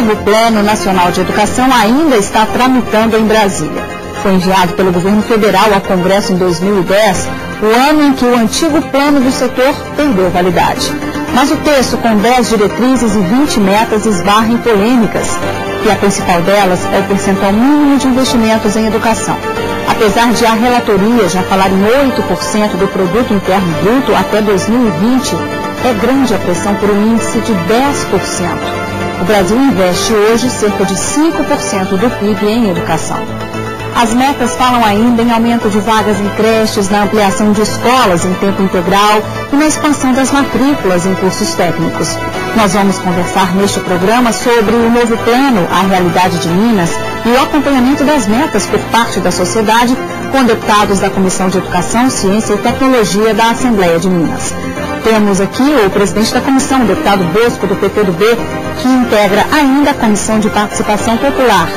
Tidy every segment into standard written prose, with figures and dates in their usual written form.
novo Plano Nacional de Educação ainda está tramitando em Brasília. Foi enviado pelo governo federal ao Congresso em 2010, o ano em que o antigo plano do setor perdeu validade. Mas o texto, com 10 diretrizes e 20 metas, esbarra em polêmicas. E a principal delas é o percentual mínimo de investimentos em educação. Apesar de a relatoria já falar em 8% do produto interno bruto até 2020, é grande a pressão por um índice de 10%. O Brasil investe hoje cerca de 5% do PIB em educação. As metas falam ainda em aumento de vagas em creches, na ampliação de escolas em tempo integral e na expansão das matrículas em cursos técnicos. Nós vamos conversar neste programa sobre o novo plano, a realidade de Minas e o acompanhamento das metas por parte da sociedade com deputados da Comissão de Educação, Ciência e Tecnologia da Assembleia de Minas. Temos aqui o presidente da comissão, o deputado Bosco, do PTB, que integra ainda a Comissão de Participação Popular.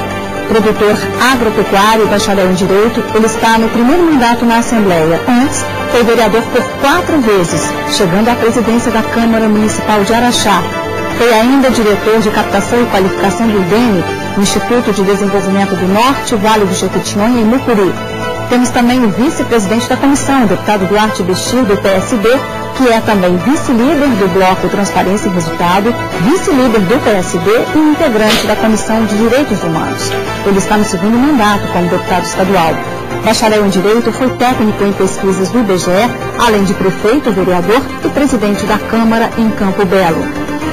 Produtor agropecuário e bacharel em Direito, ele está no primeiro mandato na Assembleia. Antes, foi vereador por 4 vezes, chegando à presidência da Câmara Municipal de Araxá. Foi ainda diretor de captação e qualificação do IDENE, Instituto de Desenvolvimento do Norte, Vale do Jequitinhonha e Mucuri. Temos também o vice-presidente da comissão, o deputado Duarte Bechir, do PSD, que é também vice-líder do Bloco Transparência e Resultado, vice-líder do PSD e integrante da Comissão de Direitos Humanos. Ele está no segundo mandato como deputado estadual. Bacharel em Direito, foi técnico em pesquisas do IBGE, além de prefeito, vereador e presidente da Câmara em Campo Belo.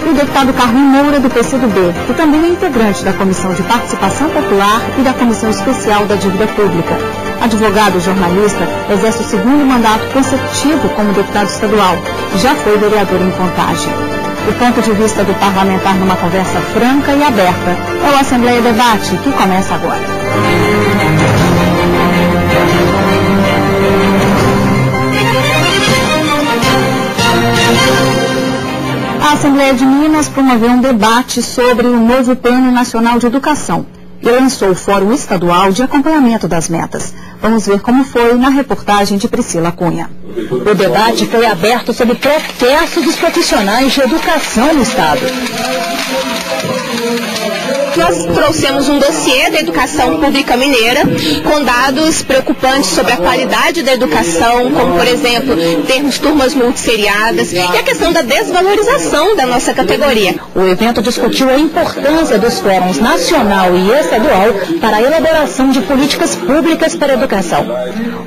E o deputado Carlos Moura, do PCdoB, que também é integrante da Comissão de Participação Popular e da Comissão Especial da Dívida Pública. Advogado e jornalista, exerce o segundo mandato consecutivo como deputado estadual. Já foi vereador em Contagem. O ponto de vista do parlamentar numa conversa franca e aberta é o Assembleia Debate, que começa agora. A Assembleia de Minas promoveu um debate sobre o novo Plano Nacional de Educação e lançou o Fórum Estadual de Acompanhamento das Metas. Vamos ver como foi na reportagem de Priscila Cunha. O debate foi aberto sobre processos dos profissionais de educação no Estado. Nós trouxemos um dossiê da educação pública mineira, com dados preocupantes sobre a qualidade da educação, como, por exemplo, termos turmas multisseriadas e a questão da desvalorização da nossa categoria. O evento discutiu a importância dos fóruns nacional e estadual para a elaboração de políticas públicas para a educação.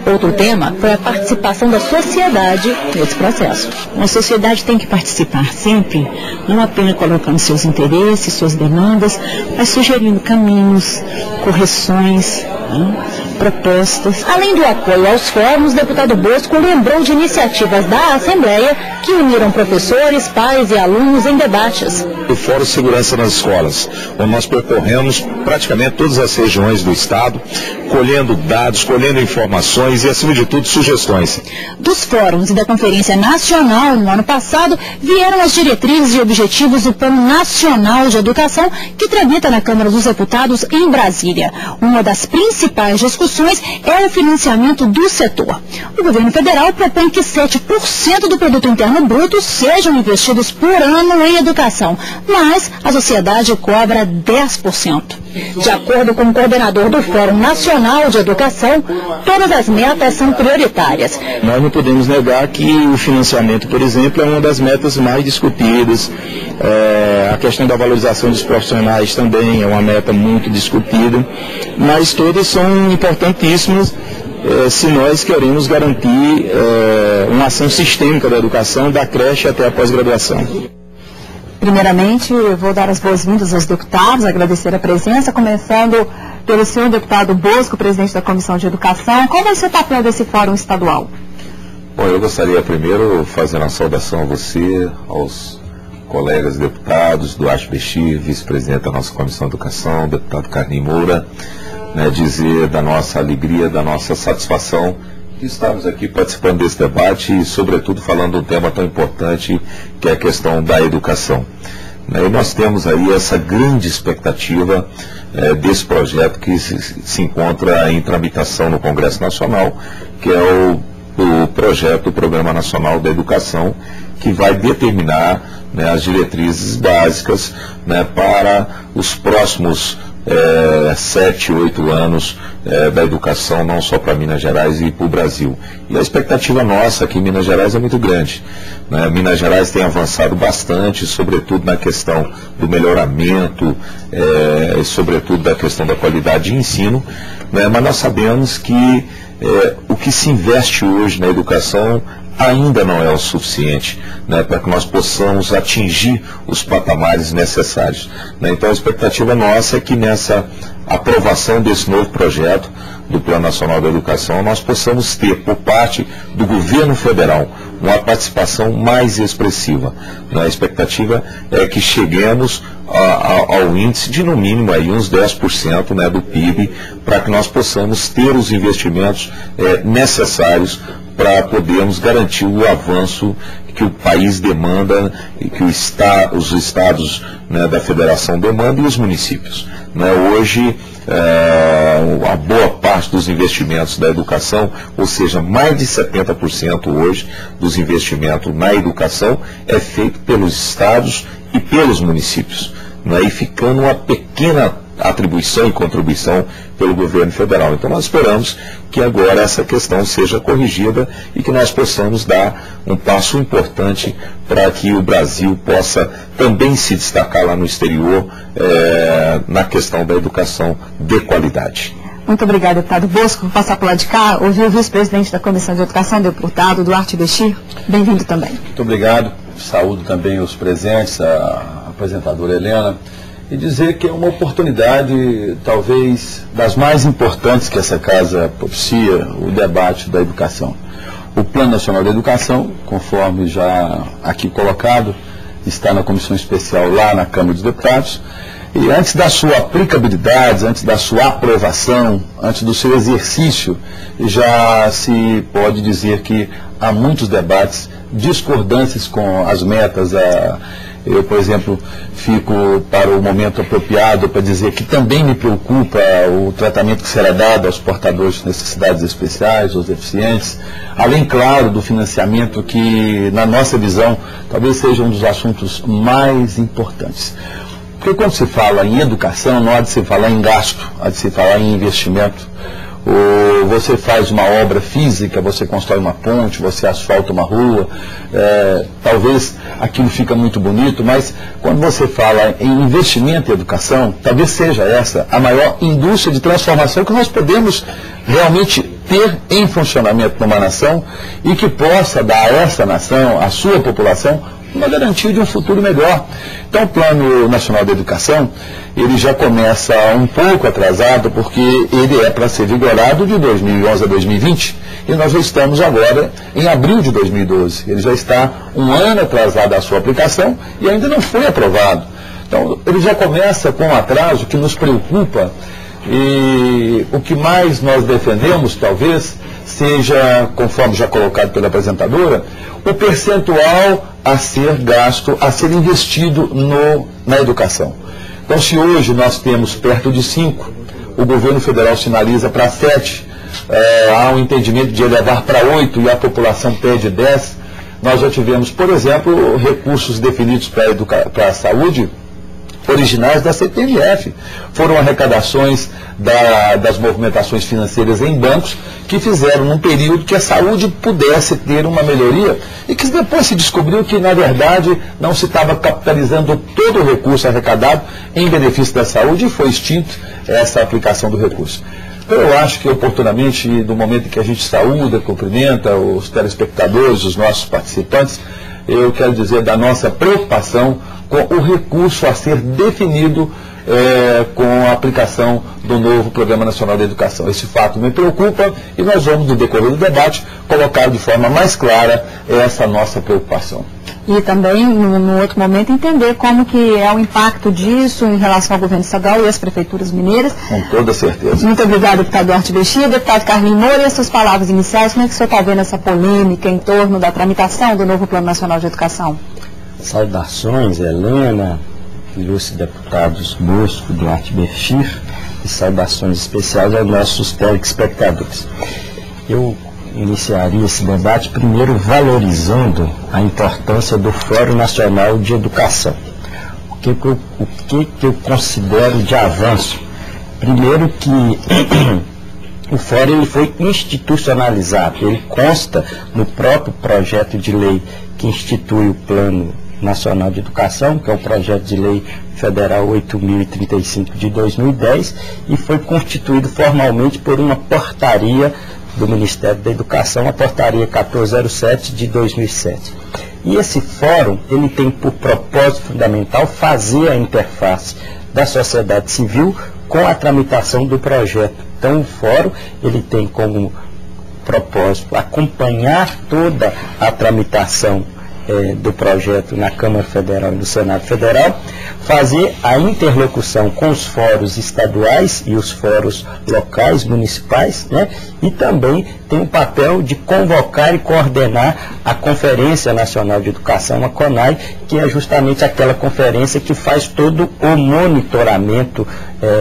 Outro tema foi a participação da sociedade nesse processo. A sociedade tem que participar sempre, não apenas colocando seus interesses, suas demandas, mas sugerindo caminhos, correções, propostas. Além do apoio aos fóruns, o deputado Bosco lembrou de iniciativas da Assembleia que uniram professores, pais e alunos em debates. O Fórum Segurança nas Escolas, onde nós percorremos praticamente todas as regiões do Estado, colhendo dados, colhendo informações e, acima de tudo, sugestões. Dos fóruns e da Conferência Nacional, no ano passado, vieram as diretrizes e objetivos do Plano Nacional de Educação, que tramita na Câmara dos Deputados em Brasília. Uma das principais discussões é o financiamento do setor. O governo federal propõe que 7% do produto interno bruto sejam investidos por ano em educação, mas a sociedade cobra 10%. De acordo com o coordenador do Fórum Nacional de Educação, todas as metas são prioritárias. Nós não podemos negar que o financiamento, por exemplo, é uma das metas mais discutidas. A questão da valorização dos profissionais também é uma meta muito discutida, mas todas são importantíssimas se nós queremos garantir uma ação sistêmica da educação, da creche até a pós-graduação. Primeiramente, eu vou dar as boas-vindas aos deputados, agradecer a presença, começando pelo senhor deputado Bosco, presidente da Comissão de Educação. Qual vai ser o papel desse fórum estadual? Bom, eu gostaria primeiro fazer uma saudação a você, aos colegas deputados, Duarte Bechir, vice-presidente da nossa Comissão de Educação, deputado Carlos Moura, dizer da nossa alegria, da nossa satisfação de estarmos aqui participando desse debate e, sobretudo, falando de um tema tão importante que é a questão da educação. E nós temos aí essa grande expectativa desse projeto que se encontra em tramitação no Congresso Nacional, que é o o projeto do Programa Nacional da Educação, que vai determinar, né, as diretrizes básicas, né, para os próximos 7, 8 anos da educação, não só para Minas Gerais e para o Brasil. E a expectativa nossa aqui em Minas Gerais é muito grande, né? Minas Gerais tem avançado bastante, sobretudo na questão do melhoramento, e sobretudo da questão da qualidade de ensino, né? Mas nós sabemos que o que se investe hoje na educação ainda não é o suficiente, né, para que nós possamos atingir os patamares necessários, né? Então a expectativa nossa é que nessa aprovação desse novo projeto do Plano Nacional da Educação nós possamos ter, por parte do governo federal, uma participação mais expressiva, né? A expectativa é que cheguemos ao índice de no mínimo aí uns 10%, né, do PIB, para que nós possamos ter os investimentos necessários para podermos garantir o avanço que o país demanda e que os estados, né, da federação demandam, e os municípios, né? Hoje, a boa parte dos investimentos da educação, ou seja, mais de 70% hoje dos investimentos na educação é feito pelos estados e pelos municípios, né? E ficando uma pequena atribuição e contribuição pelo governo federal. Então nós esperamos que agora essa questão seja corrigida e que nós possamos dar um passo importante para que o Brasil possa também se destacar lá no exterior, na questão da educação de qualidade. Muito obrigada, deputado Bosco. Vou passar por lá de cá, ouvir o vice-presidente da Comissão de Educação, deputado Duarte Bechir. Bem-vindo também. Muito obrigado. Saúdo também os presentes, a apresentadora Helena, e dizer que é uma oportunidade, talvez, das mais importantes que essa casa propicia, o debate da educação. O Plano Nacional da Educação, conforme já aqui colocado, está na comissão especial lá na Câmara dos Deputados, e antes da sua aplicabilidade, antes da sua aprovação, antes do seu exercício, já se pode dizer que há muitos debates, discordâncias com as metas. Eu, por exemplo, fico para o momento apropriado para dizer que também me preocupa o tratamento que será dado aos portadores de necessidades especiais, aos deficientes, além, claro, do financiamento que, na nossa visão, talvez seja um dos assuntos mais importantes. Porque quando se fala em educação, não há de se falar em gasto, há de se falar em investimento. Ou você faz uma obra física, você constrói uma ponte, você asfalta uma rua, talvez aquilo fica muito bonito, mas quando você fala em investimento em educação, talvez seja essa a maior indústria de transformação que nós podemos realmente ter em funcionamento numa nação e que possa dar a essa nação, à sua população, uma garantia de um futuro melhor. Então o Plano Nacional da Educação, ele já começa um pouco atrasado, porque ele é para ser vigorado de 2011 a 2020, e nós já estamos agora em abril de 2012. Ele já está um ano atrasado a sua aplicação e ainda não foi aprovado. Então ele já começa com um atraso que nos preocupa, e o que mais nós defendemos, talvez, seja, conforme já colocado pela apresentadora, o percentual a ser gasto, a ser investido na educação. Então, se hoje nós temos perto de 5, o governo federal sinaliza para 7, há um entendimento de elevar para 8 e a população pede 10, nós já tivemos, por exemplo, recursos definidos para a saúde originais da CPMF. Foram arrecadações das movimentações financeiras em bancos que fizeram num período que a saúde pudesse ter uma melhoria e que depois se descobriu que, na verdade, não se estava capitalizando todo o recurso arrecadado em benefício da saúde e foi extinto essa aplicação do recurso. Então, eu acho que, oportunamente, no momento em que a gente saúda, cumprimenta os telespectadores, os nossos participantes, eu quero dizer da nossa preocupação com o recurso a ser definido com a aplicação do novo Programa Nacional da Educação. Esse fato me preocupa e nós vamos, no decorrer do debate, colocar de forma mais clara essa nossa preocupação. E também, no outro momento, entender como que é o impacto disso em relação ao governo estadual e às prefeituras mineiras. Com toda certeza. Muito obrigado, deputado Duarte Bechir. Deputado Carlinhos Moura, e as suas palavras iniciais, como é que o senhor está vendo essa polêmica em torno da tramitação do novo Plano Nacional de Educação? Saudações, Helena, ilustres deputados Bosco, Duarte Bechir, e saudações especiais aos nossos telespectadores. Eu iniciaria esse debate primeiro valorizando a importância do Fórum Nacional de Educação. O que eu considero de avanço? Primeiro que o Fórum ele foi institucionalizado, ele consta no próprio projeto de lei que institui o Plano Nacional de Educação, que é o projeto de lei federal 8.035 de 2010, e foi constituído formalmente por uma portaria do Ministério da Educação, a portaria 1407 de 2007. E esse fórum, ele tem por propósito fundamental fazer a interface da sociedade civil com a tramitação do projeto. Então o fórum, ele tem como propósito acompanhar toda a tramitação do projeto na Câmara Federal e no Senado Federal, fazer a interlocução com os fóruns estaduais e os fóruns locais, municipais, né? E também tem o papel de convocar e coordenar a Conferência Nacional de Educação, a CONAE, que é justamente aquela conferência que faz todo o monitoramento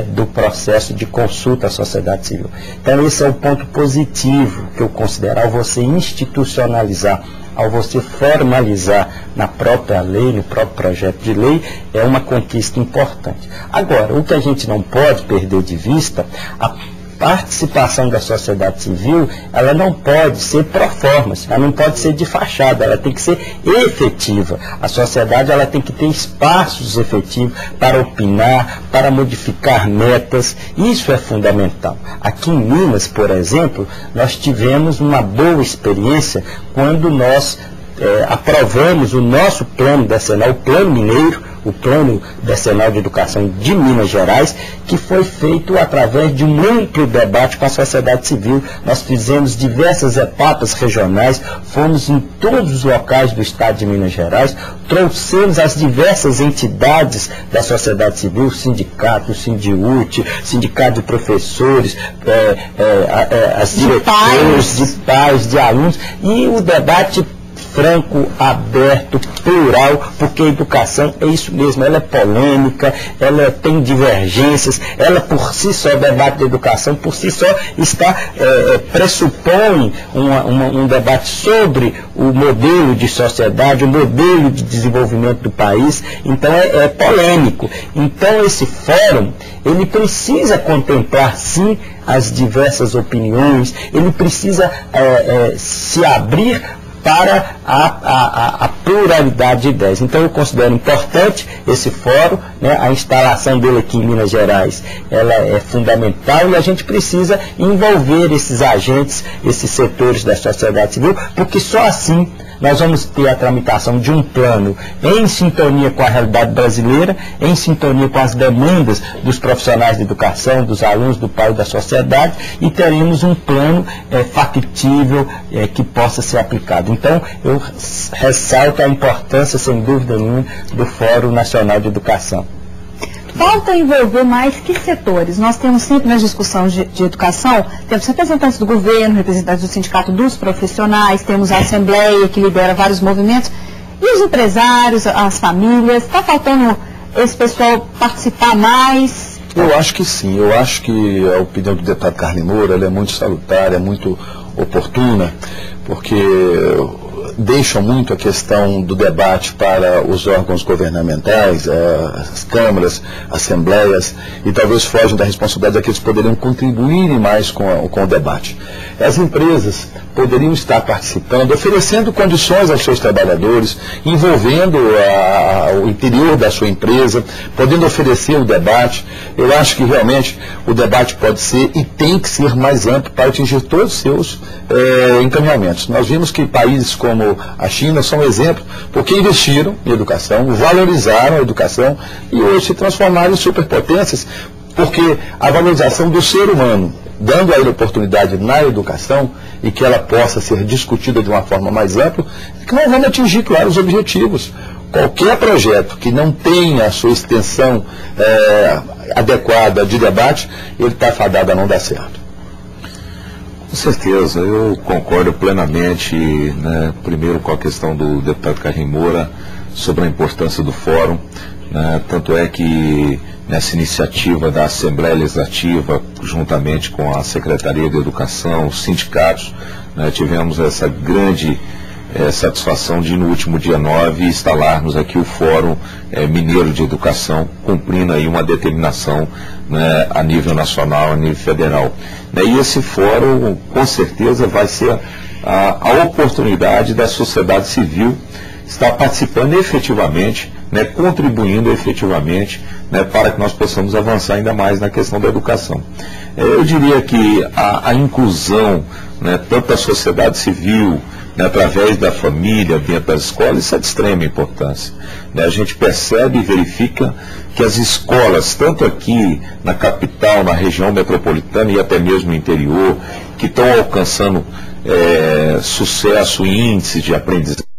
do processo de consulta à sociedade civil. Então esse é o ponto positivo que eu considero ao você institucionalizar, ao você formalizar na própria lei, no próprio projeto de lei, é uma conquista importante. Agora, o que a gente não pode perder de vista, a participação da sociedade civil, ela não pode ser performance, ela não pode ser de fachada, ela tem que ser efetiva. A sociedade ela tem que ter espaços efetivos para opinar, para modificar metas, isso é fundamental. Aqui em Minas, por exemplo, nós tivemos uma boa experiência quando nós aprovamos o nosso plano decenal, o Plano Mineiro, o Plano Decenal de Educação de Minas Gerais, que foi feito através de um amplo debate com a sociedade civil. Nós fizemos diversas etapas regionais, fomos em todos os locais do estado de Minas Gerais, trouxemos as diversas entidades da sociedade civil, o sindicato, o Sindiúte, sindicato de professores, as diretores, de pais, de alunos, e o debate franco, aberto, plural, porque a educação é isso mesmo, ela é polêmica, ela tem divergências, ela por si só, o debate da educação por si só pressupõe um debate sobre o modelo de sociedade, o modelo de desenvolvimento do país, então é polêmico. Então esse fórum, ele precisa contemplar sim as diversas opiniões, ele precisa se abrir para a pluralidade de ideias. Então eu considero importante esse fórum, né, a instalação dele aqui em Minas Gerais, ela é fundamental e a gente precisa envolver esses agentes, esses setores da sociedade civil, porque só assim nós vamos ter a tramitação de um plano em sintonia com a realidade brasileira, em sintonia com as demandas dos profissionais de educação, dos alunos, do pai e da sociedade, e teremos um plano factível que possa ser aplicado. Então, eu ressalto a importância, sem dúvida nenhuma, do Fórum Nacional de Educação. Falta envolver mais que setores? Nós temos sempre nas discussões de educação, temos representantes do governo, representantes do sindicato dos profissionais, temos a Assembleia que lidera vários movimentos, e os empresários, as famílias. Está faltando esse pessoal participar mais? Eu acho que sim, eu acho que a opinião do deputado Carlos Moura ela é muito salutar, é muito oportuna, porque deixam muito a questão do debate para os órgãos governamentais, as câmaras, assembleias, e talvez fogem da responsabilidade daqueles que poderiam contribuir mais com o debate. As empresas poderiam estar participando, oferecendo condições aos seus trabalhadores, envolvendo o interior da sua empresa, podendo oferecer o debate. Eu acho que realmente o debate pode ser e tem que ser mais amplo para atingir todos os seus encaminhamentos. Nós vimos que países como a China são exemplo, porque investiram em educação, valorizaram a educação e hoje se transformaram em superpotências, porque a valorização do ser humano, dando a ele oportunidade na educação e que ela possa ser discutida de uma forma mais ampla, que nós vamos atingir, claro, os objetivos. Qualquer projeto que não tenha a sua extensão adequada de debate, ele está fadado a não dar certo. Com certeza, eu concordo plenamente, né, primeiro com a questão do deputado Carlinhos Moura sobre a importância do fórum, né, tanto é que nessa iniciativa da Assembleia Legislativa, juntamente com a Secretaria de Educação, os sindicatos, né, tivemos essa grande satisfação de, no último dia 9, instalarmos aqui o Fórum Mineiro de Educação, cumprindo aí uma determinação, né, a nível nacional, a nível federal. E esse fórum, com certeza, vai ser a oportunidade da sociedade civil estar participando efetivamente, né, contribuindo efetivamente, né, para que nós possamos avançar ainda mais na questão da educação. Eu diria que a inclusão, né, tanto da sociedade civil, né, através da família, dentro das escolas, isso é de extrema importância. Né, a gente percebe e verifica que as escolas, tanto aqui na capital, na região metropolitana e até mesmo no interior, que estão alcançando sucesso e índices de aprendizagem,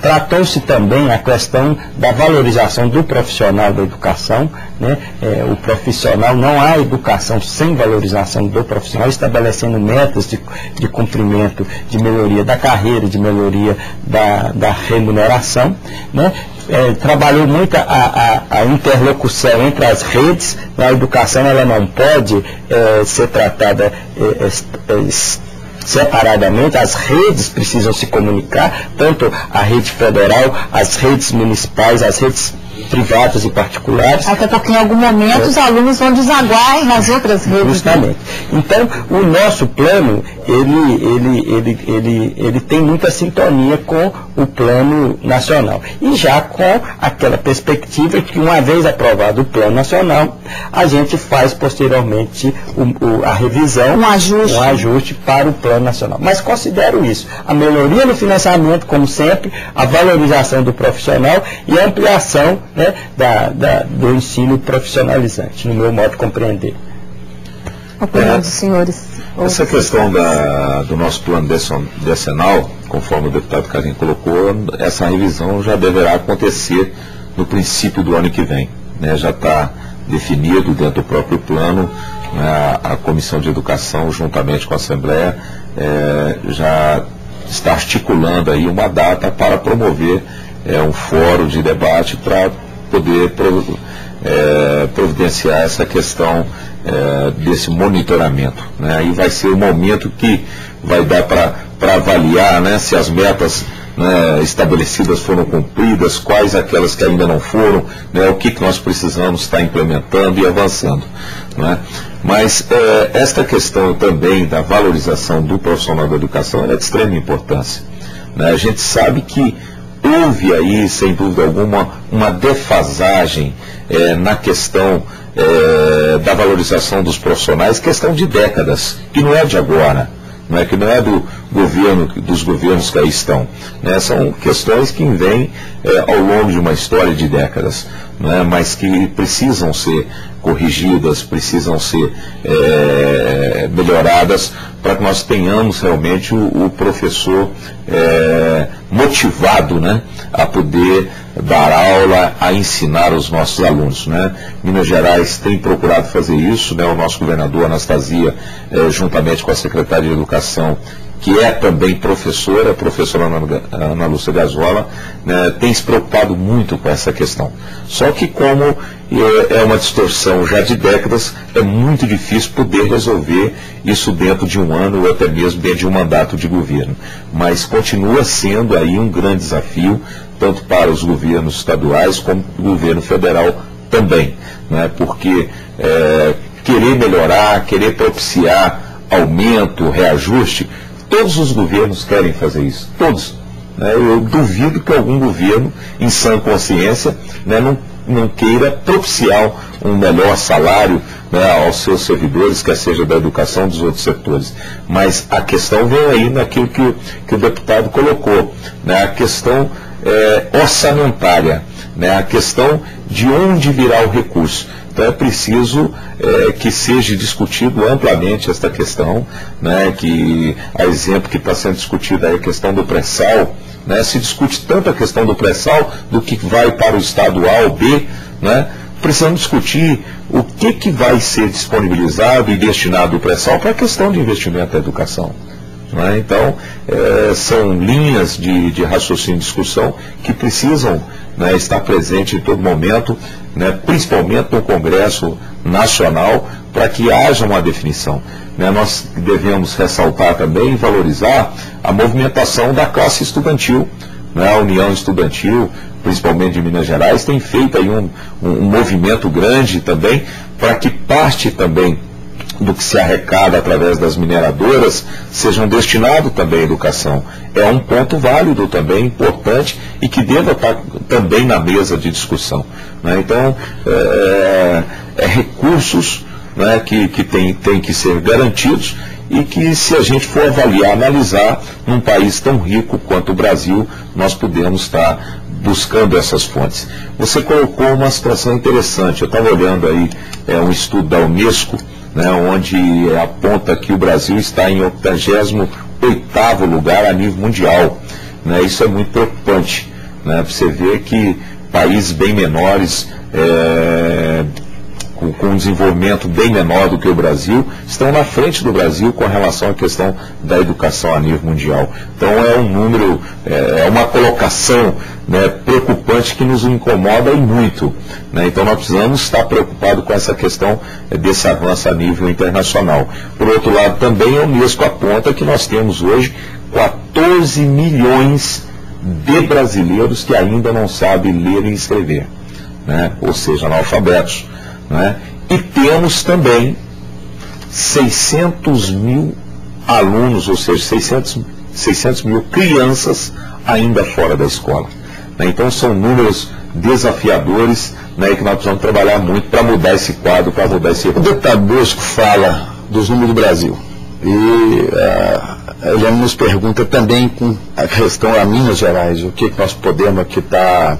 Tratou-se também a questão da valorização do profissional da educação, né? O profissional, não há educação sem valorização do profissional, estabelecendo metas de cumprimento, de melhoria da carreira, de melhoria da remuneração, né? Trabalhou muito a interlocução entre as redes. A educação ela não pode ser tratada separadamente, as redes precisam se comunicar, tanto a rede federal, as redes municipais, as redes privadas e particulares. Até porque em algum momento os alunos vão desaguar nas outras redes. Justamente. Então, o nosso plano, ele tem muita sintonia com o plano nacional. E já com aquela perspectiva que, uma vez aprovado o plano nacional, a gente faz posteriormente a revisão, um ajuste para o plano nacional. Mas considero isso, a melhoria no financiamento, como sempre, a valorização do profissional e a ampliação, né, do ensino profissionalizante, no meu modo de compreender. Opinião dos senhores. Essa questão do nosso plano decenal, conforme o deputado Carlinhos colocou, essa revisão já deverá acontecer no princípio do ano que vem, né? Já está definido dentro do próprio plano, né? A Comissão de Educação, juntamente com a Assembleia, já está articulando aí uma data para promover um fórum de debate para poder providenciar essa questão desse monitoramento, né? Aí vai ser o momento que vai dar para avaliar, né, se as metas, né, estabelecidas foram cumpridas, quais aquelas que ainda não foram, né, o que nós precisamos estar implementando e avançando, né? Mas esta questão também da valorização do profissional da educação é de extrema importância, né? A gente sabe que houve aí, sem dúvida alguma, uma defasagem na questão da valorização dos profissionais, questão de décadas, que não é de agora, que não é dos governos que aí estão, né? São questões que vêm ao longo de uma história de décadas, né? Mas que precisam ser corrigidas, precisam ser melhoradas, para que nós tenhamos realmente o professor motivado, né, a poder dar aula, a ensinar os nossos alunos, né? Minas Gerais tem procurado fazer isso, né? O nosso governador Anastasia, juntamente com a secretária de Educação, que é também professora, a professora Ana Lúcia Gazola, né, tem se preocupado muito com essa questão. Só que como é uma distorção já de décadas, é muito difícil poder resolver isso dentro de um ano ou até mesmo dentro de um mandato de governo. Mas continua sendo aí um grande desafio, tanto para os governos estaduais como o governo federal também, né? Porque querer melhorar, querer propiciar aumento, reajuste, todos os governos querem fazer isso, todos, né? Eu duvido que algum governo, em sã consciência, né, não queira propiciar um melhor salário, né, aos seus servidores, quer seja da educação, dos outros setores. Mas a questão vem aí naquilo que o deputado colocou, né, a questão orçamentária, né, a questão de onde virá o recurso. Então é preciso que seja discutido amplamente esta questão, né, que a exemplo que está sendo discutida aí a questão do pré-sal, né, se discute tanto a questão do pré-sal, do que vai para o estado A ou B, né, precisamos discutir o que vai ser disponibilizado e destinado ao pré-sal para a questão de investimento da educação. Né? Então, são linhas de raciocínio e discussão que precisam, né, estar presentes em todo momento, né, principalmente no Congresso Nacional, para que haja uma definição. Né? Nós devemos ressaltar também e valorizar a movimentação da classe estudantil. Né? A União Estudantil, principalmente de Minas Gerais, tem feito aí um movimento grande também, para que parte também do que se arrecada através das mineradoras sejam destinados também à educação. É um ponto válido também, importante, e que deva estar também na mesa de discussão. Né? Então, recursos, né, que tem que ser garantidos, e que, se a gente for avaliar, analisar, num país tão rico quanto o Brasil, nós podemos estar buscando essas fontes. Você colocou uma situação interessante. Eu estava olhando aí um estudo da Unesco, né, onde aponta que o Brasil está em 88º lugar a nível mundial. Né, isso é muito preocupante, né? Você vê que países bem menores, com um desenvolvimento bem menor do que o Brasil, estão na frente do Brasil com relação à questão da educação a nível mundial. Então é um número, é uma colocação, né, preocupante, que nos incomoda e muito, né? Então nós precisamos estar preocupados com essa questão desse avanço a nível internacional. Por outro lado, também a Unesco aponta que nós temos hoje 14 milhões de brasileiros que ainda não sabem ler e escrever, né? Ou seja, analfabetos. Né? E temos também 600 mil alunos, ou seja, 600 mil crianças ainda fora da escola, né? Então são números desafiadores, né, que nós precisamos trabalhar muito para mudar esse quadro, para mudar esse... O deputado Bosco fala dos números do Brasil e ele nos pergunta também com a questão a Minas Gerais, o que nós podemos aqui estar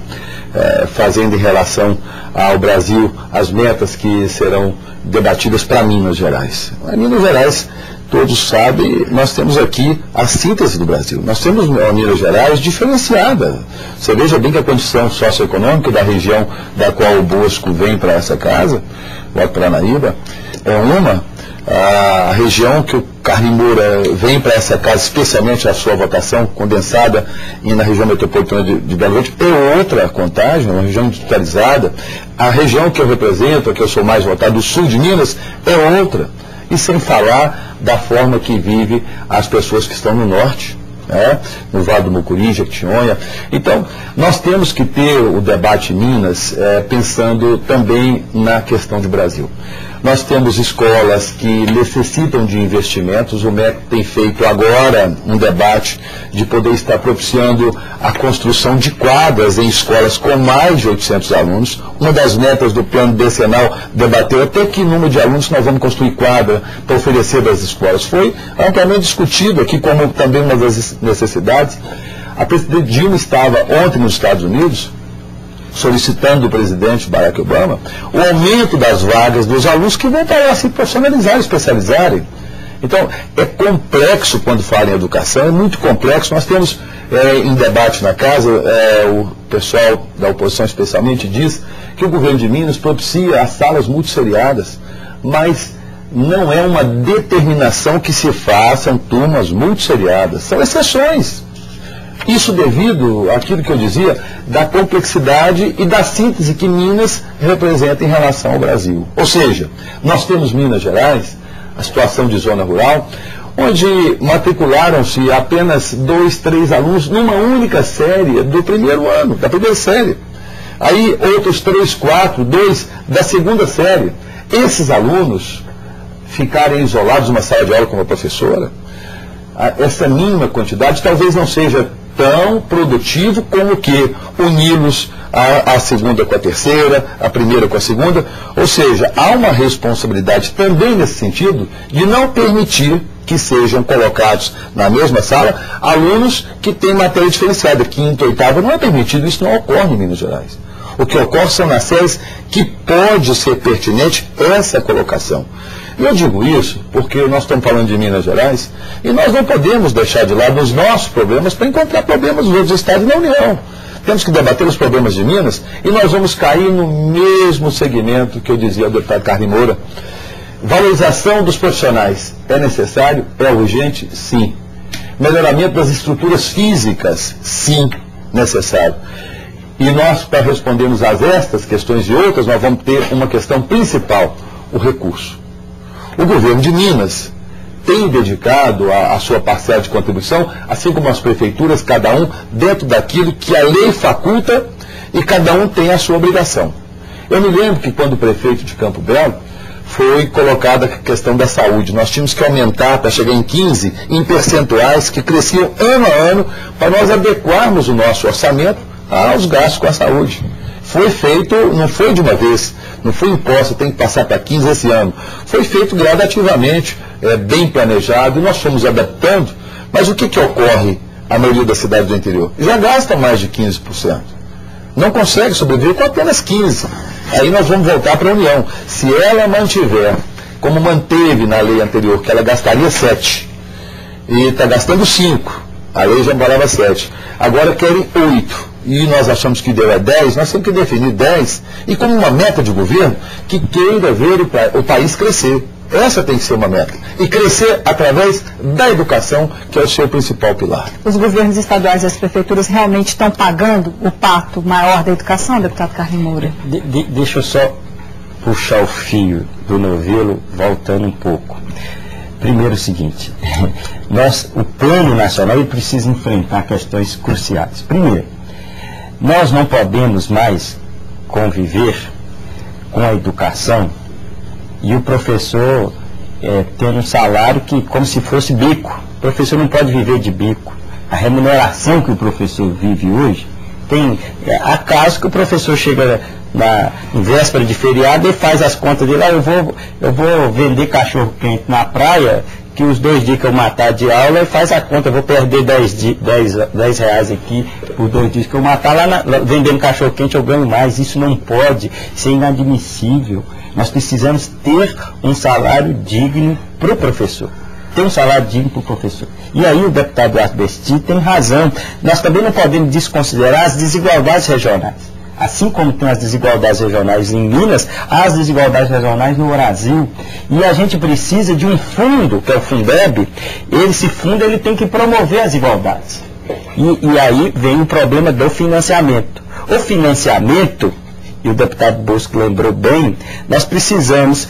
fazendo em relação ao Brasil, as metas que serão debatidas para Minas Gerais. Em Minas Gerais, todos sabem, nós temos aqui a síntese do Brasil. Nós temos a Minas Gerais diferenciada. Você veja bem que a condição socioeconômica da região da qual o Bosco vem para essa casa, o Alto Paranaíba, é uma. A região que o Carlinhos Moura vem para essa casa, especialmente a sua votação condensada e na região metropolitana de Belo Horizonte, é outra contagem, uma região digitalizada. A região que eu represento, a que eu sou mais votado, do sul de Minas, é outra. E sem falar da forma que vive as pessoas que estão no norte, né? No Vale do Mucuri, Jequitinhonha. Então, nós temos que ter o debate em Minas pensando também na questão de Brasil. Nós temos escolas que necessitam de investimentos. O MEC tem feito agora um debate de poder estar propiciando a construção de quadras em escolas com mais de 800 alunos. Uma das metas do plano decenal debateu até que número de alunos nós vamos construir quadra para oferecer das escolas. Foi amplamente discutido aqui como também uma das necessidades. A presidente Dilma estava ontem nos Estados Unidos solicitando do presidente Barack Obama o aumento das vagas dos alunos que vão para lá se profissionalizarem, especializarem. Então, é complexo quando fala em educação, é muito complexo. Nós temos em debate na casa, o pessoal da oposição especialmente diz que o governo de Minas propicia as salas multisseriadas, mas não é uma determinação que se façam turmas multisseriadas, são exceções. Isso devido àquilo que eu dizia, da complexidade e da síntese que Minas representa em relação ao Brasil. Ou seja, nós temos Minas Gerais, a situação de zona rural, onde matricularam-se apenas 2, 3 alunos numa única série do primeiro ano, da primeira série. Aí outros 3, 4, 2 da segunda série. Esses alunos ficarem isolados numa sala de aula com uma professora, essa mínima quantidade talvez não seja tão produtivo como que uni-los a segunda com a terceira, a primeira com a segunda. Ou seja, há uma responsabilidade também nesse sentido de não permitir que sejam colocados na mesma sala alunos que têm matéria diferenciada. Quinta, oitava, não é permitido, isso não ocorre em Minas Gerais. O que ocorre são nas séries que pode ser pertinente essa colocação. Eu digo isso porque nós estamos falando de Minas Gerais e nós não podemos deixar de lado os nossos problemas para encontrar problemas dos outros estados da União. Temos que debater os problemas de Minas e nós vamos cair no mesmo segmento que eu dizia ao deputado Carlinhos Moura. Valorização dos profissionais é necessário? É urgente? Sim. Melhoramento das estruturas físicas? Sim, necessário. E nós, para respondermos a estas questões e outras, nós vamos ter uma questão principal, o recurso. O governo de Minas tem dedicado a sua parcela de contribuição, assim como as prefeituras, cada um dentro daquilo que a lei faculta e cada um tem a sua obrigação. Eu me lembro que quando o prefeito de Campo Belo foi colocada a questão da saúde, nós tínhamos que aumentar para chegar em 15 em percentuais que cresciam ano a ano para nós adequarmos o nosso orçamento aos gastos com a saúde. Foi feito, não foi de uma vez, não foi imposto, tem que passar para 15 esse ano. Foi feito gradativamente, bem planejado, e nós fomos adaptando. Mas o que ocorre a maioria das cidades do interior? Já gasta mais de 15%. Não consegue sobreviver com apenas 15%. Aí nós vamos voltar para a União. Se ela mantiver, como manteve na lei anterior, que ela gastaria 7%, e está gastando 5%, A lei já falava 7. Agora querem 8. E nós achamos que deu 10, nós temos que definir 10 e como uma meta de governo que queira ver o país crescer. Essa tem que ser uma meta. E crescer através da educação, que é o seu principal pilar. Os governos estaduais e as prefeituras realmente estão pagando o pato maior da educação, deputado Carlos Moura? Deixa eu só puxar o fio do novelo, voltando um pouco. Primeiro o seguinte, o plano nacional ele precisa enfrentar questões cruciais. Primeiro, nós não podemos mais conviver com a educação e o professor tendo um salário que como se fosse bico. O professor não pode viver de bico. A remuneração que o professor vive hoje, há casos que o professor chega em véspera de feriado e faz as contas dele, eu vou vender cachorro quente na praia, que os 2 dias que eu matar de aula, e faz a conta, eu vou perder 10 reais aqui por 2 dias que eu matar, lá vendendo cachorro quente eu ganho mais. Isso não pode, isso é inadmissível. Nós precisamos ter um salário digno para o professor. Ter um salário digno para o professor. E aí o deputado Asbesti tem razão. Nós também não podemos desconsiderar as desigualdades regionais. Assim como tem as desigualdades regionais em Minas, há as desigualdades regionais no Brasil. E a gente precisa de um fundo, que é o Fundeb. Esse fundo ele tem que promover as igualdades. E aí vem o problema do financiamento. O financiamento, e o deputado Bosco lembrou bem, nós precisamos,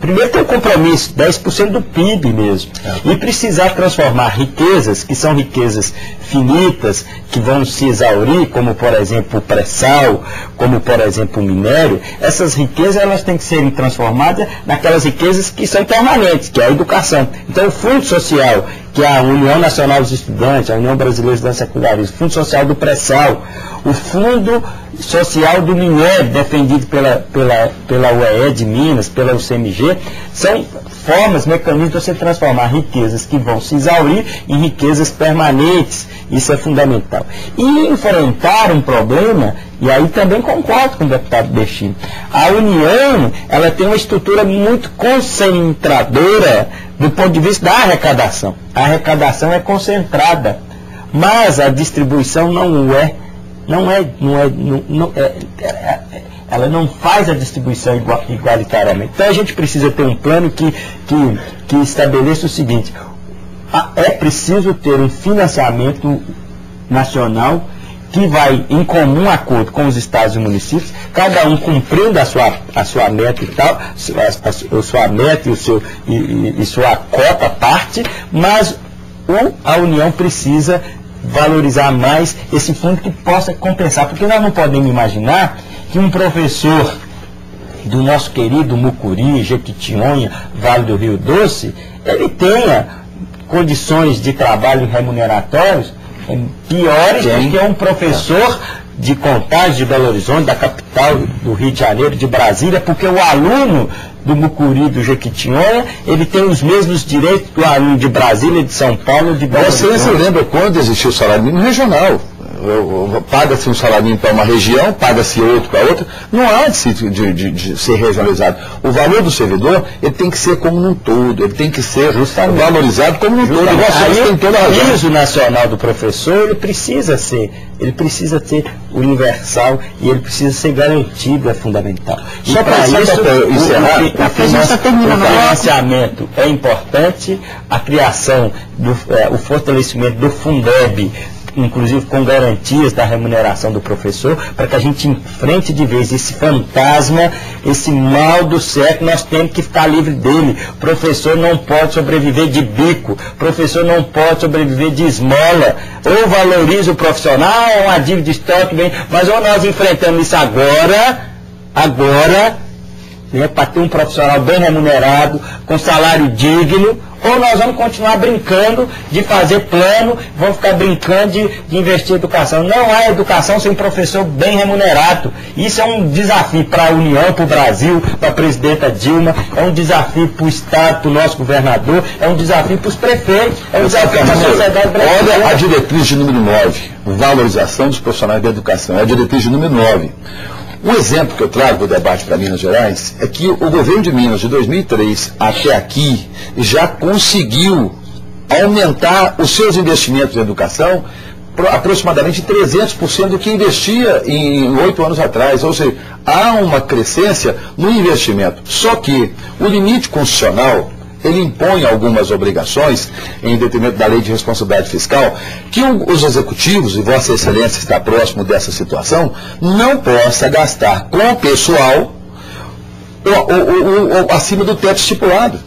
primeiro ter um compromisso, 10% do PIB mesmo, e precisar transformar riquezas, que são riquezas finitas, que vão se exaurir, como por exemplo o pré-sal, como por exemplo o minério. Essas riquezas elas têm que serem transformadas naquelas riquezas que são permanentes, que é a educação. Então o Fundo Social, que é a União Nacional dos Estudantes, a União Brasileira de Secundarismo, o Fundo Social do pré-sal, o Fundo Social do Minério, defendido pela UE de Minas, pela UCMG, são formas, mecanismos de você transformar riquezas que vão se exaurir em riquezas permanentes. Isso é fundamental. E enfrentar um problema, e aí também concordo com o deputado Bechim, a União ela tem uma estrutura muito concentradora do ponto de vista da arrecadação. A arrecadação é concentrada, mas a distribuição ela não faz a distribuição igualitariamente. Então a gente precisa ter um plano que estabeleça o seguinte: é preciso ter um financiamento nacional que vai em comum acordo com os estados e municípios, cada um cumprindo a sua meta e tal, a sua meta e sua cota parte, mas a União precisa valorizar mais esse fundo que possa compensar, porque nós não podemos imaginar que um professor do nosso querido Mucuri, Jequitinhonha, Vale do Rio Doce, ele tenha condições de trabalho remuneratórios piores do que um professor de Contagem, de Belo Horizonte, da capital do Rio de Janeiro, de Brasília, porque o aluno do Mucuri, do Jequitinhonha, ele tem os mesmos direitos do aluno de Brasília, de São Paulo, de Belo Horizonte. Você lembra quando existiu o salário mínimo regional? Paga-se um salário mínimo para uma região, paga-se outro para outra, não há de ser regionalizado. O valor do servidor, ele tem que ser como um todo, ele tem que ser valorizado como um todo. O piso nacional do professor, ele precisa ser universal e ele precisa ser garantido, é fundamental. Só para isso, o financiamento é importante, a criação, o fortalecimento do Fundeb, inclusive com garantias da remuneração do professor, para que a gente enfrente de vez esse fantasma, esse mal do século. Nós temos que ficar livre dele. Professor não pode sobreviver de bico, professor não pode sobreviver de esmola. Ou valoriza o profissional, é uma dívida histórica, mas ou nós enfrentamos isso agora, né, para ter um profissional bem remunerado, com salário digno, ou nós vamos continuar brincando de fazer plano, vamos ficar brincando de investir em educação. Não há educação sem professor bem remunerado. Isso é um desafio para a União, para o Brasil, para a presidenta Dilma, é um desafio para o Estado, para o nosso governador, é um desafio para os prefeitos, é um desafio para a sociedade brasileira. Olha a diretriz de número 9, valorização dos profissionais da educação, é a diretriz de número 9. O exemplo que eu trago do debate para Minas Gerais é que o governo de Minas, de 2003 até aqui, já conseguiu aumentar os seus investimentos em educação aproximadamente 300% do que investia em 8 anos atrás. Ou seja, há uma crescência no investimento. Só que o limite constitucional, ele impõe algumas obrigações, em detrimento da lei de responsabilidade fiscal, que os executivos, e Vossa Excelência está próximo dessa situação, não possa gastar com o pessoal acima do teto estipulado.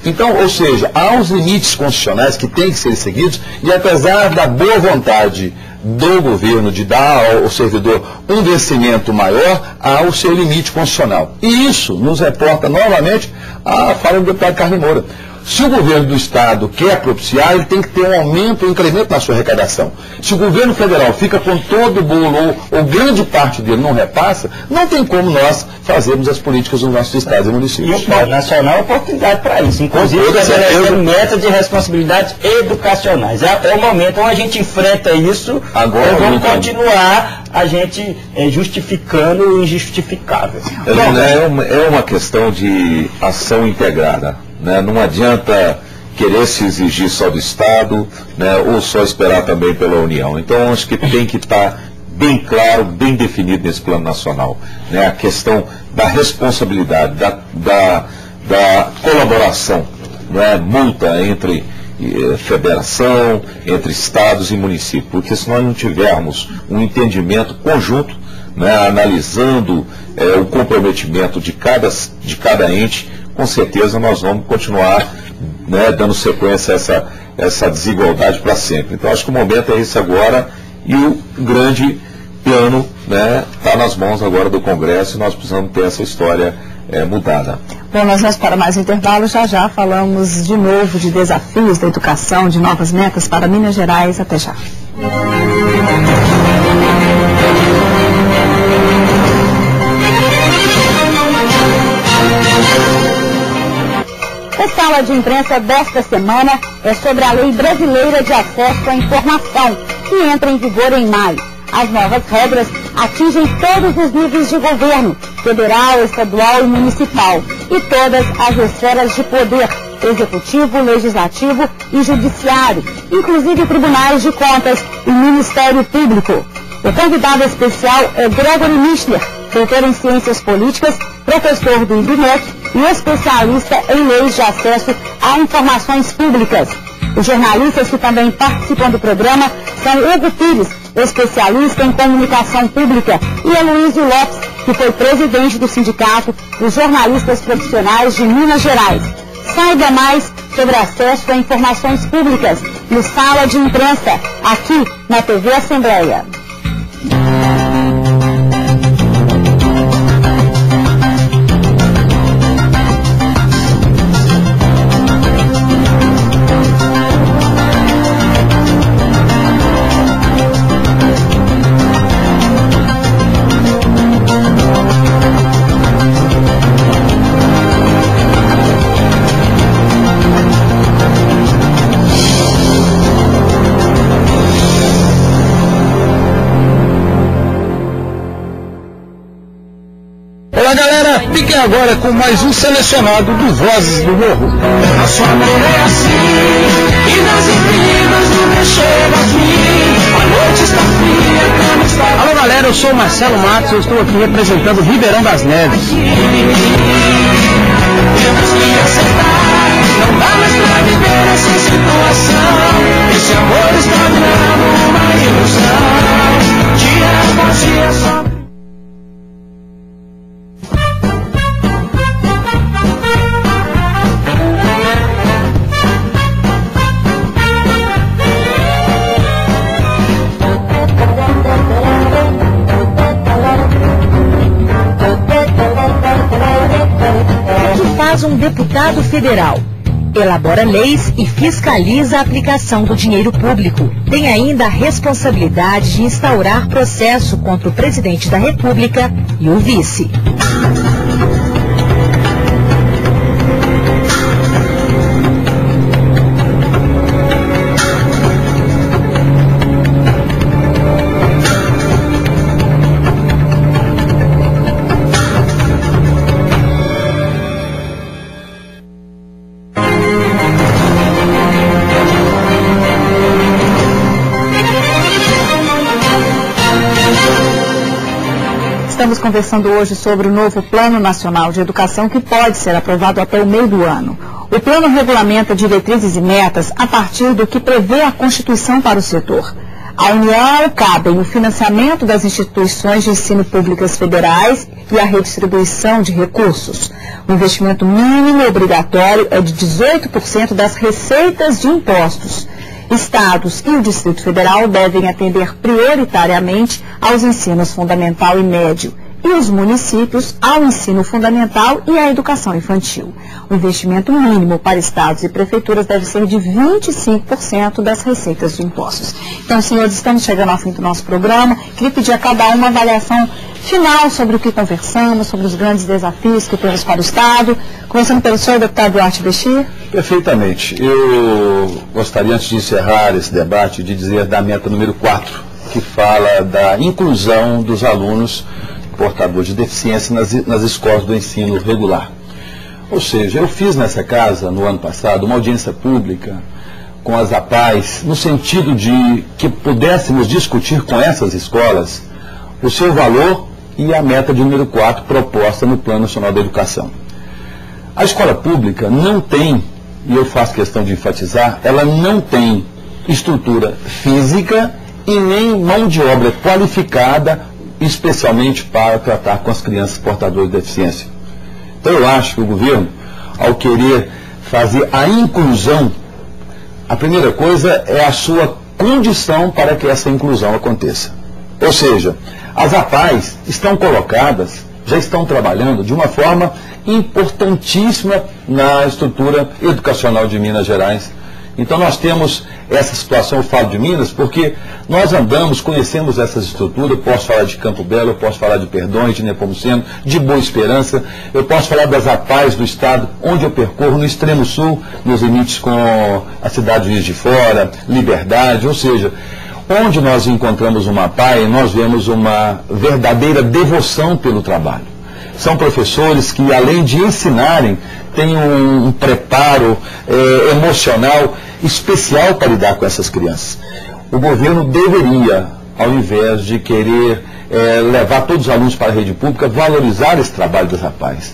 Então, ou seja, há os limites constitucionais que têm que ser seguidos, e apesar da boa vontade do governo de dar ao servidor um vencimento maior, há o seu limite constitucional. E isso nos reporta novamente a fala do deputado Carlos Moura. Se o governo do Estado quer propiciar, ele tem que ter um aumento, um incremento na sua arrecadação. Se o governo federal fica com todo o bolo, ou grande parte dele não repassa, não tem como nós fazermos as políticas dos nossos estados e municípios. E o Plano Nacional é oportunidade para isso. Inclusive, estabelecendo metas de responsabilidades educacionais. É o momento onde a gente enfrenta isso. Agora vamos continuar a gente justificando o injustificável. É uma questão de ação integrada. Né? Não adianta querer se exigir só do Estado, né? Ou só esperar também pela União. Então, acho que tem que estar bem claro, bem definido nesse plano nacional, né? A questão da responsabilidade, da colaboração, né? Mútua entre federação, entre estados e municípios. Porque se nós não tivermos um entendimento conjunto, né? Analisando o comprometimento de cada ente, com certeza nós vamos continuar, né, dando sequência a essa desigualdade para sempre. Então acho que o momento é esse agora, e o grande plano está nas mãos agora do Congresso, e nós precisamos ter essa história mudada. Bom, nós vamos para mais intervalo. Já falamos de novo de desafios da educação, de novas metas para Minas Gerais. Até já. A sala de imprensa desta semana é sobre a Lei Brasileira de Acesso à Informação, que entra em vigor em maio. As novas regras atingem todos os níveis de governo, federal, estadual e municipal, e todas as esferas de poder, executivo, legislativo e judiciário, inclusive tribunais de contas e Ministério Público. O convidado especial é Gregory Michner, doutor em Ciências Políticas, professor do IBMEC e especialista em leis de acesso a informações públicas. Os jornalistas que também participam do programa são Hugo Pires, especialista em comunicação pública, e Aloysio Lopes, que foi presidente do Sindicato dos Jornalistas Profissionais de Minas Gerais. Saiba mais sobre acesso a informações públicas no Sala de Imprensa, aqui na TV Assembleia. Fiquem agora com mais um selecionado do Vozes do Morro. A sua mão é assim, e nas empinas nunca chega a fim. A noite está fria, a cama está... Alô galera, eu sou o Marcelo Matos, eu estou aqui representando Ribeirão das Neves. Temos que acertar, não dá mais pra viver essa situação. Esse amor está virando uma ilusão. Dia após dia só... Um deputado federal elabora leis e fiscaliza a aplicação do dinheiro público. Tem ainda a responsabilidade de instaurar processo contra o presidente da República e o vice. conversando hoje sobre o novo Plano Nacional de Educação que pode ser aprovado até o meio do ano. O plano regulamenta diretrizes e metas a partir do que prevê a Constituição para o setor. A União cabem o financiamento das instituições de ensino públicas federais e a redistribuição de recursos. O investimento mínimo obrigatório é de 18% das receitas de impostos. Estados e o Distrito Federal devem atender prioritariamente aos ensinos fundamental e médio e os municípios ao ensino fundamental e à educação infantil. O investimento mínimo para estados e prefeituras deve ser de 25% das receitas de impostos. Então, senhores, estamos chegando ao fim do nosso programa. Queria pedir a cada um uma avaliação final sobre o que conversamos, sobre os grandes desafios que temos para o Estado. Começando pelo senhor, deputado Duarte Bechir. Perfeitamente. Eu gostaria, antes de encerrar esse debate, de dizer da meta número 4, que fala da inclusão dos alunos portadores de deficiência nas escolas do ensino regular. Ou seja, eu fiz nessa casa, no ano passado, uma audiência pública com as APAES, no sentido de que pudéssemos discutir com essas escolas o seu valor e a meta de número 4 proposta no Plano Nacional da Educação. A escola pública não tem, e eu faço questão de enfatizar, ela não tem estrutura física e nem mão de obra qualificada, especialmente para tratar com as crianças portadoras de deficiência. Então eu acho que o governo, ao querer fazer a inclusão, a primeira coisa é a sua condição para que essa inclusão aconteça. Ou seja, as APAES estão colocadas, já estão trabalhando de uma forma importantíssima na estrutura educacional de Minas Gerais. Então nós temos essa situação, eu falo de Minas, porque nós andamos, conhecemos essas estruturas. Eu posso falar de Campo Belo, eu posso falar de Perdões, de Nepomuceno, de Boa Esperança, eu posso falar das APAES do estado, onde eu percorro, no extremo sul, nos limites com a cidade de Juiz de Fora, Liberdade, ou seja, onde nós encontramos uma APAE, nós vemos uma verdadeira devoção pelo trabalho. São professores que, além de ensinarem, têm um preparo emocional especial para lidar com essas crianças. O governo deveria, ao invés de querer levar todos os alunos para a rede pública, valorizar esse trabalho das APAES.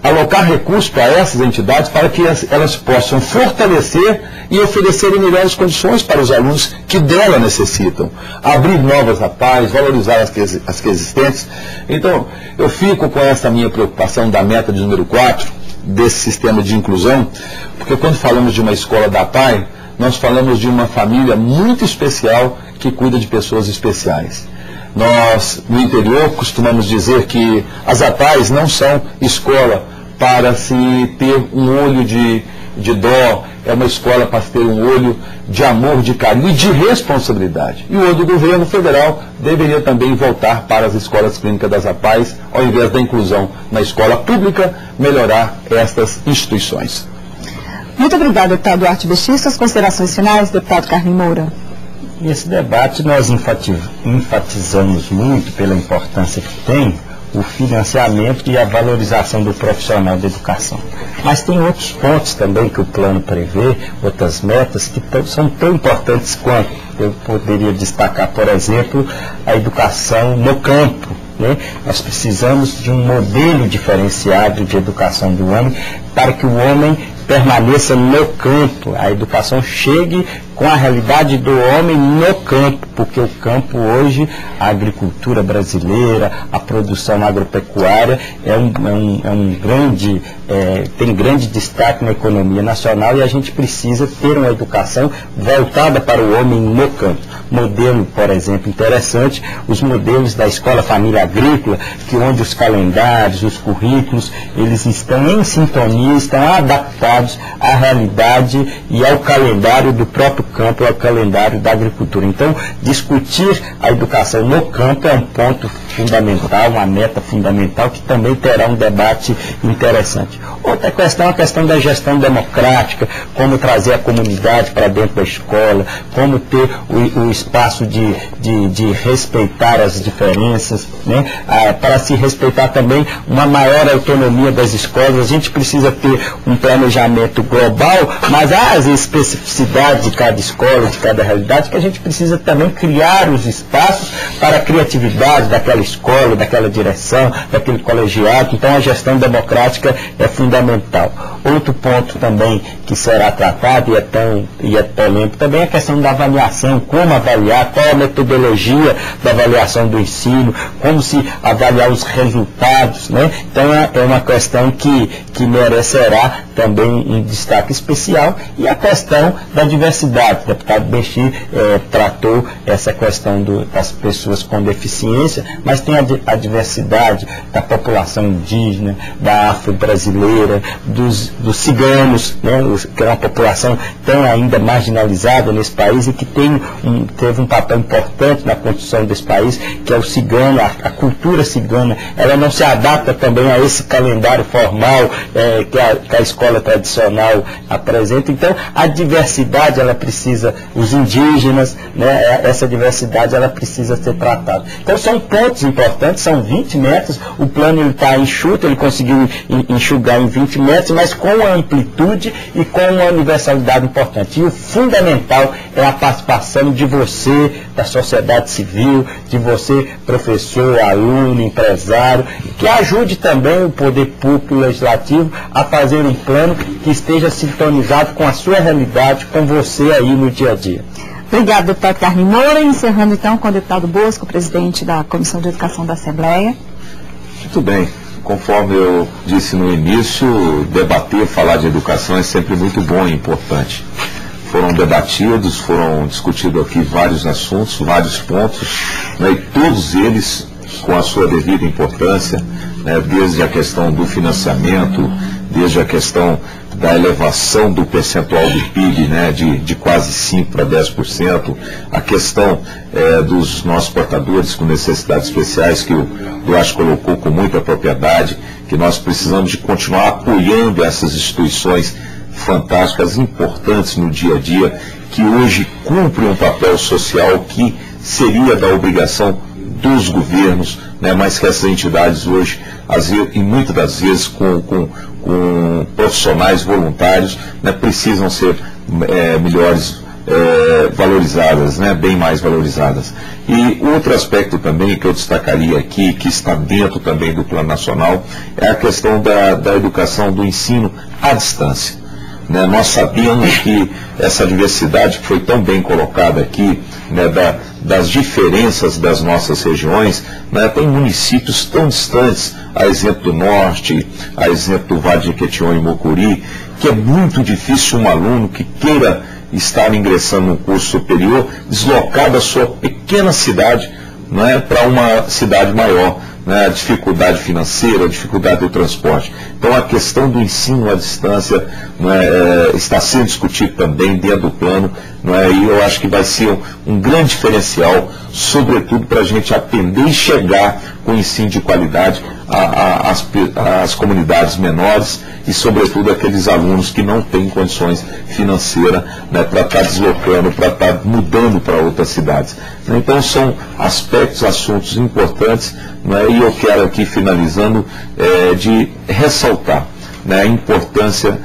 Alocar recursos para essas entidades para que elas possam fortalecer e oferecerem melhores condições para os alunos que dela necessitam. Abrir novas APAES, valorizar as que existentes. Então, eu fico com essa minha preocupação da meta de número 4, desse sistema de inclusão, porque quando falamos de uma escola da APAE, nós falamos de uma família muito especial que cuida de pessoas especiais. Nós, no interior, costumamos dizer que as APAES não são escola para se ter um olho de dó, é uma escola para se ter um olho de amor, de carinho e de responsabilidade. E o olho do governo federal deveria também voltar para as escolas clínicas das APAES, ao invés da inclusão na escola pública, melhorar estas instituições. Muito obrigada, deputado Duarte Bechir. Suas considerações finais, deputado Carlinhos Moura. Nesse debate nós enfatizamos muito pela importância que tem o financiamento e a valorização do profissional da educação. Mas tem outros pontos também que o plano prevê, outras metas que são tão importantes quanto. Eu poderia destacar, por exemplo, a educação no campo. Nós precisamos de um modelo diferenciado de educação do homem para que o homem permaneça no campo, a educação chegue com a realidade do homem no campo, porque o campo hoje, a agricultura brasileira, a produção agropecuária tem grande destaque na economia nacional e a gente precisa ter uma educação voltada para o homem no campo. Modelo, por exemplo, interessante, os modelos da Escola Família Agrícola, onde os calendários, os currículos, eles estão em sintonia, estão adaptados à realidade e ao calendário do próprio campo, ao calendário da agricultura. Então, discutir a educação no campo é um ponto fundamental, uma meta fundamental que também terá um debate interessante. Outra questão é a questão da gestão democrática, como trazer a comunidade para dentro da escola, como ter o espaço de respeitar as diferenças, para se respeitar também uma maior autonomia das escolas. A gente precisa ter um planejamento global, mas há as especificidades de cada escola, de cada realidade, que a gente precisa também criar os espaços para a criatividade daquela escola, daquela direção, daquele colegiado. Então a gestão democrática é fundamental. Outro ponto também que será tratado e é polêmico também é a questão da avaliação, como avaliar, qual a metodologia da avaliação do ensino, como se avaliar os resultados, né? Então é uma questão que merecerá também um destaque especial, e a questão da diversidade. O deputado Bechir tratou essa questão das pessoas com deficiência, mas tem a diversidade da população indígena, da afro-brasileira, dos ciganos, né, que é uma população tão ainda marginalizada nesse país e que teve um papel importante na construção desse país, que é o cigano, a cultura cigana. Ela não se adapta também a esse calendário formal que a escola tradicional apresenta. Então a diversidade, ela precisa, os indígenas, né, essa diversidade ela precisa ser tratada. Então são pontos importantes, são 20 metros, o plano está enxuto, ele conseguiu enxugar em 20 metros, mas com a amplitude e com uma universalidade importante. E o fundamental é a participação de você, da sociedade civil, de você, professor, aluno, empresário, que ajude também o poder público e legislativo a fazer um plano que esteja sintonizado com a sua realidade, com você aí no dia a dia. Obrigado, deputado Carlinho Moura. Encerrando então com o deputado Bosco, presidente da Comissão de Educação da Assembleia. Muito bem. Conforme eu disse no início, debater, falar de educação é sempre muito bom e importante. Foram debatidos, foram discutidos aqui vários assuntos, vários pontos, né, e todos eles com a sua devida importância, né, desde a questão do financiamento, desde a questão da elevação do percentual do PIB, né, de quase 5% para 10%, a questão dos nossos portadores com necessidades especiais, que o Duarte colocou com muita propriedade, que nós precisamos de continuar apoiando essas instituições fantásticas, importantes no dia a dia, que hoje cumprem um papel social que seria da obrigação dos governos, né, mas que essas entidades hoje, e muitas das vezes com profissionais voluntários, né, precisam ser melhores valorizadas, né, bem mais valorizadas. E outro aspecto também que eu destacaria aqui, que está dentro também do Plano Nacional, é a questão da educação, do ensino à distância. Né, nós sabemos que essa diversidade que foi tão bem colocada aqui, né, das diferenças das nossas regiões, né, tem municípios tão distantes, a exemplo do Norte, a exemplo do Vale de Jequitinhonha e Mucuri, que é muito difícil um aluno que queira estar ingressando num curso superior deslocar da sua pequena cidade, né, para uma cidade maior. Né, a dificuldade financeira, a dificuldade do transporte. Então a questão do ensino à distância, né, está sendo discutido também dentro do plano, né, e eu acho que vai ser um grande diferencial, sobretudo para a gente atender e chegar com ensino de qualidade às comunidades menores e sobretudo aqueles alunos que não têm condições financeiras, né, para estar deslocando, para estar mudando para outras cidades. Então são aspectos, assuntos importantes, né, e eu quero aqui, finalizando, de ressaltar, né, a importância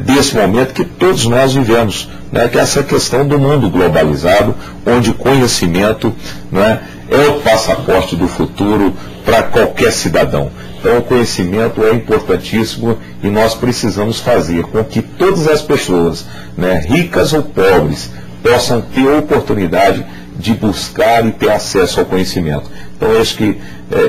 desse momento que todos nós vivemos, né, que é essa questão do mundo globalizado, onde o conhecimento, né, é o passaporte do futuro para qualquer cidadão. Então o conhecimento é importantíssimo e nós precisamos fazer com que todas as pessoas, né, ricas ou pobres, possam ter a oportunidade de buscar e ter acesso ao conhecimento. Então eu acho que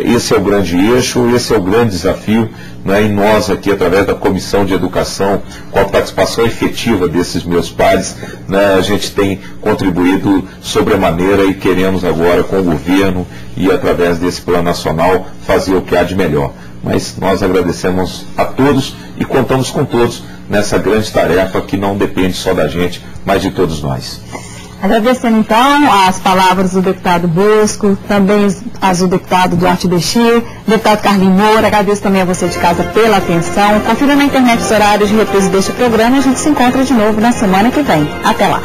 esse é o grande eixo, esse é o grande desafio, né, e nós aqui, através da Comissão de Educação, com a participação efetiva desses meus pares, né, a gente tem contribuído sobremaneira e queremos agora, com o governo e através desse Plano Nacional, fazer o que há de melhor. Mas nós agradecemos a todos e contamos com todos nessa grande tarefa que não depende só da gente, mas de todos nós. Agradecendo então as palavras do deputado Bosco, também as do deputado Duarte Bechir, deputado Carlinho Moura. Agradeço também a você de casa pela atenção. Confira na internet os horários de reprise deste programa e a gente se encontra de novo na semana que vem. Até lá.